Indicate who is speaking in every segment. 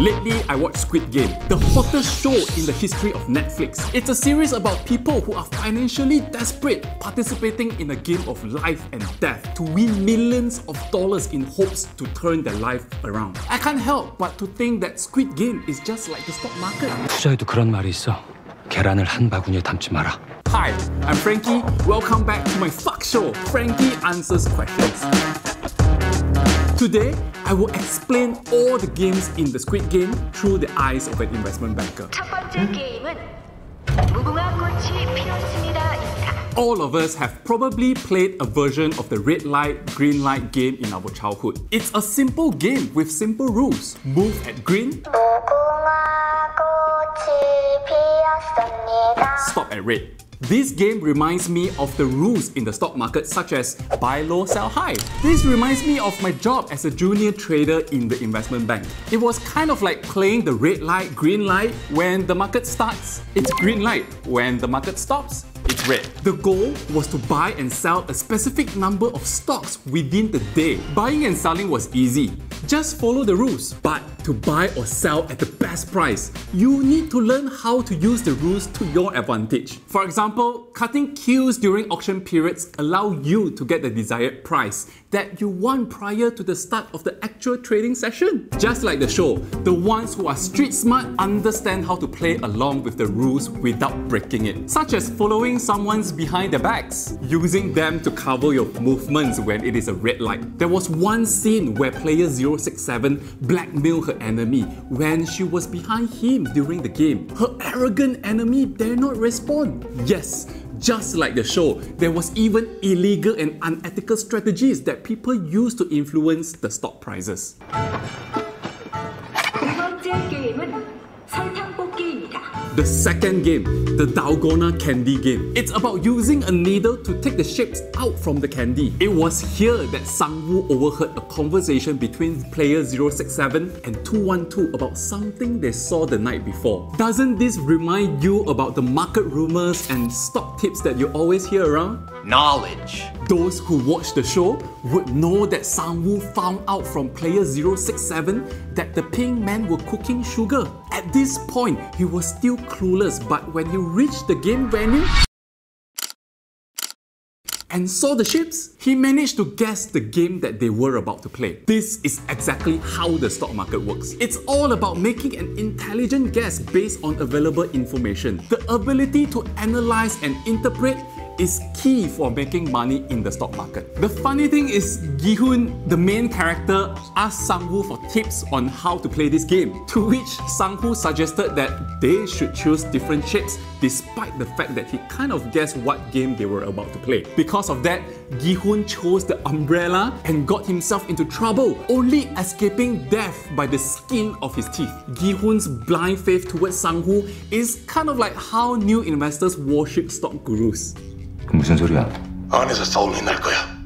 Speaker 1: Lately, I watched Squid Game, the hottest show in the history of Netflix. It's a series about people who are financially desperate, participating in a game of life and death to win millions of dollars in hopes to turn their life around. I can't help but to think that Squid Game is just like the stock market.
Speaker 2: 투자에도 그런 말이 있어. 계란을 한 바구니에 담지 마라.
Speaker 1: Hi, I'm Frankie. Welcome back to my fuck show, Frankie Answers Questions. Today, I will explain all the games in the Squid Game through the eyes of an investment banker.
Speaker 3: 첫 번째 게임은 무궁화 꽃이 피었습니다입니다.
Speaker 1: All of us have probably played a version of the red light, green light game in our childhood. It's a simple game with simple rules. Move at green,
Speaker 3: 무궁화 꽃이 피었습니다.
Speaker 1: stop at red. This game reminds me of the rules in the stock market, such as buy low, sell high. This reminds me of my job as a junior trader in the investment bank. It was kind of like playing the red light, green light. When the market starts, it's green light. When the market stops, it's red. The goal was to buy and sell a specific number of stocks within the day. Buying and selling was easy. Just follow the rules. But to buy or sell at the best price, you need to learn how to use the rules to your advantage. For example, cutting queues during auction periods allow you to get the desired price that you want prior to the start of the actual trading session. Just like the show, the ones who are street smart understand how to play along with the rules without breaking it, such as following someone's behind their backs, using them to cover your movements when it is a red light. There was one scene where player 067 blackmailed her enemy when she was behind him during the game. Her arrogant enemy dare not respond. Yes, just like the show, there was even illegal and unethical strategies that people use to influence the stock prices.
Speaker 3: 두 번째 게임은 설탕 뽑기입니다.
Speaker 1: The second game, the Dalgona Candy Game. It's about using a needle to take the shapes out from the candy. It was here that Sang-woo overheard a conversation between player 067 and 212 about something they saw the night before. Doesn't this remind you about the market rumors and stock tips that you always hear around?
Speaker 4: Knowledge.
Speaker 1: Those who watch the show would know that Sang-woo found out from player 067 that the pink men were cooking sugar. At this point, he was still clueless, but when he reached the game venue and saw the ships, he managed to guess the game that they were about to play. This is exactly how the stock market works. It's all about making an intelligent guess based on available information. The ability to analyze and interpret is key for making money in the stock market. The funny thing is, Gi-hun, the main character, asked Sang-woo for tips on how to play this game, to which Sang-woo suggested that they should choose different shapes despite the fact that he kind of guessed what game they were about to play. Because of that, Gi-hun chose the umbrella and got himself into trouble, only escaping death by the skin of his teeth. Gi-hun's blind faith towards Sang-woo is kind of like how new investors worship stock gurus.
Speaker 2: 무슨 소리야?
Speaker 5: 안에서 싸움이 날 거야.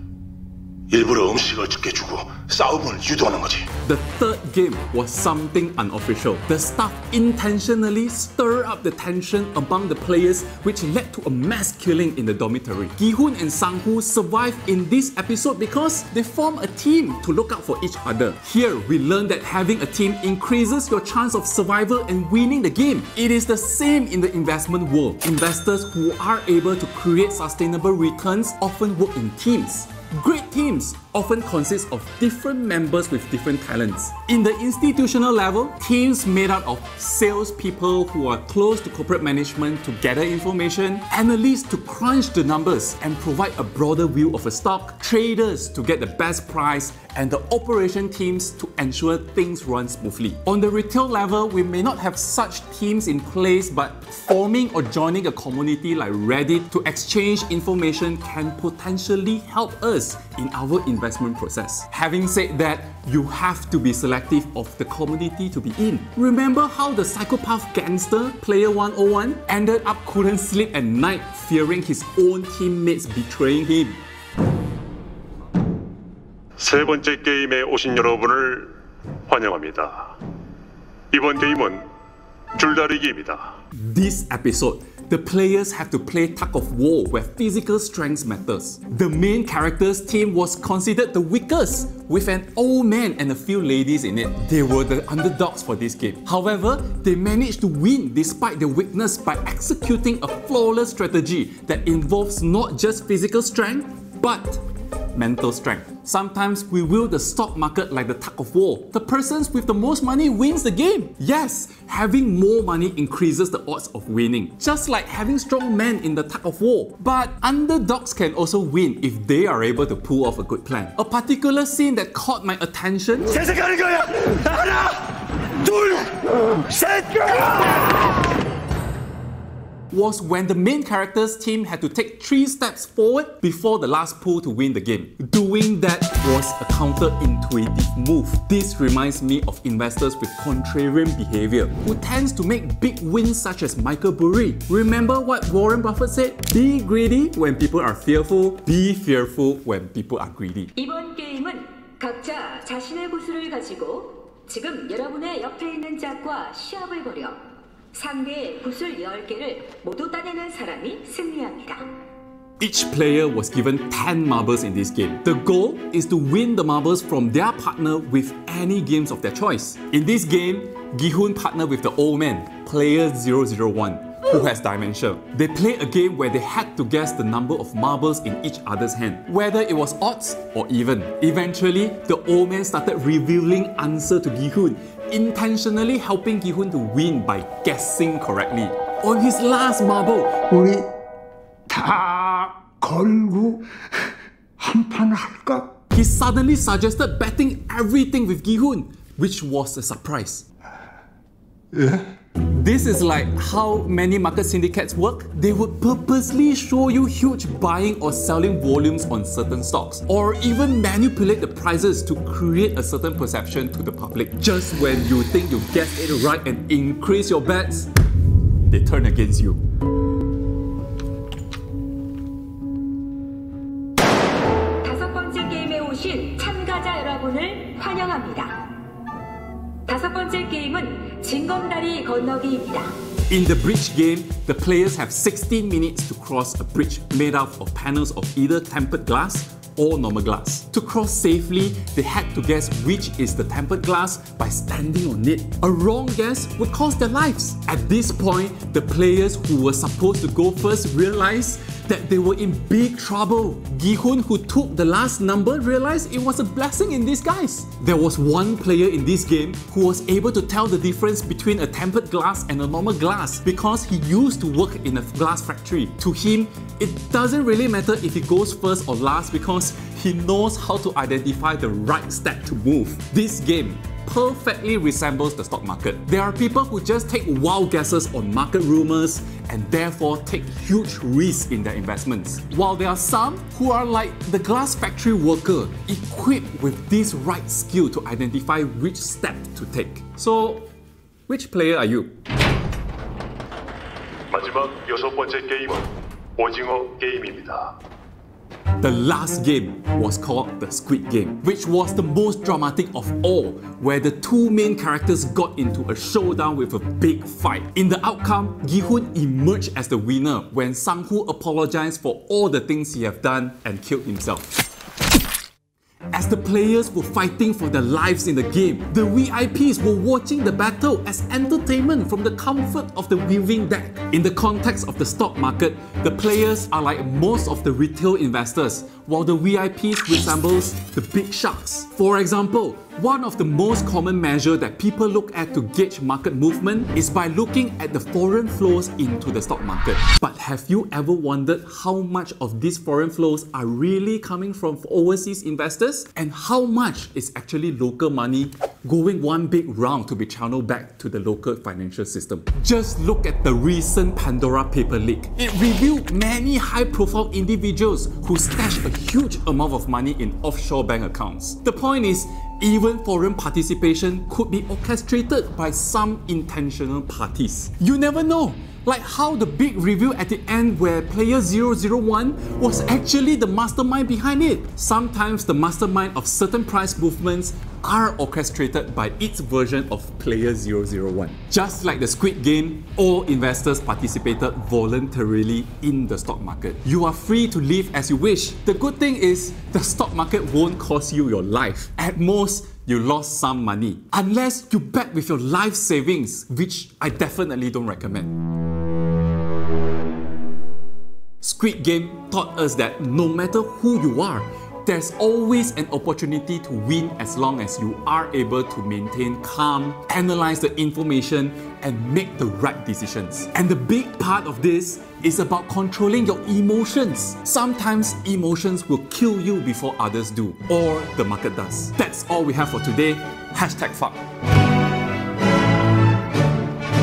Speaker 5: 일부러 음식을 적게 주고 싸움을 유도하는 거지.
Speaker 1: The third game was something unofficial. The staff intentionally stirred up the tension among the players, which led to a mass killing in the dormitory. Gi-hun and Sang-woo survived in this episode because they formed a team to look out for each other. Here, we learn that having a team increases your chance of survival and winning the game. It is the same in the investment world. Investors who are able to create sustainable returns often work in teams. Great teams often consist of different members with different talents. In the institutional level, teams made up of salespeople who are close to corporate management to gather information, analysts to crunch the numbers and provide a broader view of a stock, traders to get the best price, and the operation teams to ensure things run smoothly. On the retail level, we may not have such teams in place, but forming or joining a community like Reddit to exchange information can potentially help us in our investment process. Having said that, you have to be selective of the community to be in. Remember how the psychopath gangster, Player 101, ended up couldn't sleep at night fearing his own teammates betraying him?
Speaker 6: 세 번째 게임에 오신 여러분을 환영합니다. 이번 게임은 줄다리기입니다.
Speaker 1: This episode, the players have to play tug of war where physical strength matters. The main character's team was considered the weakest, with an old man and a few ladies in it. They were the underdogs for this game. However, they managed to win despite their weakness by executing a flawless strategy that involves not just physical strength, but mental strength. Sometimes we wield the stock market like the tug of war. The person with the most money wins the game. Yes, having more money increases the odds of winning, just like having strong men in the tug of war. But underdogs can also win if they are able to pull off a good plan. A particular scene that caught my attention was when the main character's team had to take 3 steps forward before the last pull to win the game. Doing that was a counterintuitive move. This reminds me of investors with contrarian behavior who tends to make big wins such as Michael Burry. Remember what Warren Buffett said? Be greedy when people are fearful, be fearful when people are greedy.
Speaker 3: 이번 게임은 각자 자신의 구슬을 가지고 지금 여러분의 옆에 있는 짝과 시합을 벌여 상대의 구슬 10개를 모두 따내는 사람이 승리합니다.
Speaker 1: Each player was given 10 marbles in this game. The goal is to win the marbles from their partner with any games of their choice. In this game, Gi-hun partnered with the old man, player 001, who has dementia. They played a game where they had to guess the number of marbles in each other's hand, whether it was odds or even. Eventually, the old man started revealing answer to Gi-hun, intentionally helping Gi-hun to win by guessing correctly. On his last marble,
Speaker 4: 우리 다 걸고 한판 할까?
Speaker 1: he suddenly suggested betting everything with Gi-hun, which was a surprise. This is like how many market syndicates work. They would purposely show you huge buying or selling volumes on certain stocks, or even manipulate the prices to create a certain perception to the public. Just when you think you guessed it right and increase your bets, they turn against you.
Speaker 3: 다섯 번째 게임에 오신 참가자 여러분을 환영합니다. 다섯 번째 게임은 징검다리 건너기입니다.
Speaker 1: In the bridge game, the players have 16 minutes to cross a bridge made up of panels of either tempered glass or normal glass. To cross safely, they had to guess which is the tempered glass by standing on it. A wrong guess would cost their lives. At this point, the players who were supposed to go first realized that they were in big trouble. Gi-hun, who took the last number, realized it was a blessing in disguise. There was one player in this game who was able to tell the difference between a tempered glass and a normal glass because he used to work in a glass factory. To him, it doesn't really matter if he goes first or last because he knows how to identify the right step to move. This game perfectly resembles the stock market. There are people who just take wild guesses on market rumors and therefore take huge risks in their investments. While there are some who are like the glass factory worker, equipped with this right skill to identify which step to take. So, which player are you?
Speaker 6: 마지막 6번째 게임은 오징어 게임입니다.
Speaker 1: The last game was called the Squid Game, which was the most dramatic of all, where the two main characters got into a showdown with a big fight. In the outcome, Gi-hun emerged as the winner when Sang-woo apologized for all the things he had done and killed himself. As the players were fighting for their lives in the game, the VIPs were watching the battle as entertainment from the comfort of the viewing deck. In the context of the stock market, the players are like most of the retail investors, while the VIPs resembles the big sharks. For example, one of the most common measures that people look at to gauge market movement is by looking at the foreign flows into the stock market. But have you ever wondered how much of these foreign flows are really coming from overseas investors? And how much is actually local money going one big round to be channeled back to the local financial system? Just look at the recent Pandora paper leak. It revealed many high-profile individuals who stashed a huge amount of money in offshore bank accounts. The point is, Even foreign participation could be orchestrated by some intentional parties. You never know. Like how the big reveal at the end where player 001 was actually the mastermind behind it. Sometimes the mastermind of certain price movements are orchestrated by its version of player 001. Just like the Squid Game, all investors participated voluntarily in the stock market. You are free to live as you wish. The good thing is, the stock market won't cost you your life. At most, you lost some money. Unless you bet with your life savings, which I definitely don't recommend. Squid Game taught us that no matter who you are, there's always an opportunity to win as long as you are able to maintain calm, analyze the information, and make the right decisions. And the big part of this is about controlling your emotions. Sometimes emotions will kill you before others do, or the market does. That's all we have for today. #fuck.